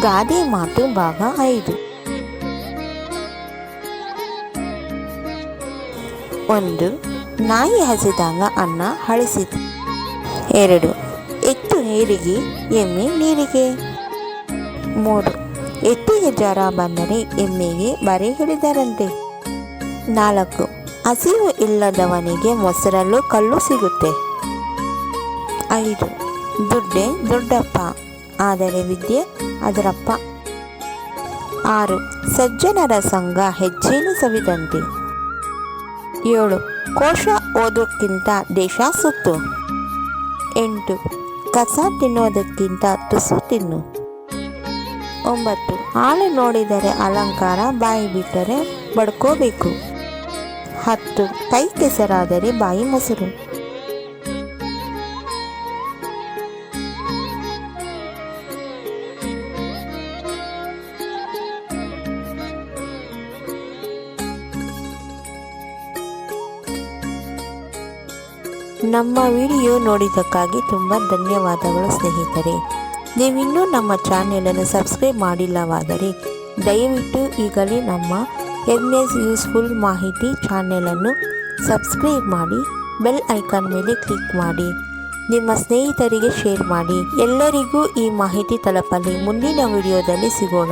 ಗಾದೆ ಮಾತು ಭಾಗ 5. 1. ನಾಯಿ ಹಸಿದಾಗ ಅನ್ನ ಹಳಿಸಿತು. 2. ಎತ್ತು ಏರಿಗೆ ಎಮ್ಮೆ ನೀರಿಗೆ. 3. ಎತ್ತಿಗೆ ಜ್ವರ ಬಂದರೆ ಎಮ್ಮೆಗೆ ಬರೆ ಹಿಡಿದರಂತೆ. 4. ಹಸಿವು ಇಲ್ಲದವನಿಗೆ ಮೊಸರಲ್ಲೂ ಕಲ್ಲು ಸಿಗುತ್ತೆ. 5. ದುಡ್ಡೇ ದೊಡ್ಡಪ್ಪ, ಆದರೆ ವಿದ್ಯೆ ಅದರಪ್ಪ. 6. ಸಜ್ಜನರ ಸಂಘ ಹೆಜ್ಜೆನು ಸವಿದಂತೆ. 7. ಕೋಶ ಓದೋಕ್ಕಿಂತ ದೇಶ ಸುತ್ತು. 8. ಕಸ ತಿನ್ನೋದಕ್ಕಿಂತ ತುಸು ತಿನ್ನು. 9. ಆಳು ನೋಡಿದರೆ ಅಲಂಕಾರ, ಬಾಯಿ ಬಿಟ್ಟರೆ ಬಡ್ಕೋಬೇಕು. 10. ಕೈ ಕೆಸರಾದರೆ ಬಾಯಿ ಮೊಸರು. ನಮ್ಮ ವಿಡಿಯೋ ನೋಡಿದ್ದಕ್ಕಾಗಿ ತುಂಬ ಧನ್ಯವಾದಗಳು ಸ್ನೇಹಿತರೆ. ನೀವಿನ್ನೂ ನಮ್ಮ ಚಾನೆಲನ್ನು ಸಬ್ಸ್ಕ್ರೈಬ್ ಮಾಡಿಲ್ಲವಾದರೆ ದಯವಿಟ್ಟು ಈಗಲೇ ನಮ್ಮ NS ಯೂಸ್ಫುಲ್ ಮಾಹಿತಿ ಚಾನೆಲನ್ನು ಸಬ್ಸ್ಕ್ರೈಬ್ ಮಾಡಿ, ಬೆಲ್ ಐಕಾನ್ ಮೇಲೆ ಕ್ಲಿಕ್ ಮಾಡಿ, ನಿಮ್ಮ ಸ್ನೇಹಿತರಿಗೆ ಶೇರ್ ಮಾಡಿ. ಎಲ್ಲರಿಗೂ ಈ ಮಾಹಿತಿ ತಲುಪಲಿ. ಮುಂದಿನ ವಿಡಿಯೋದಲ್ಲಿ ಸಿಗೋಣ.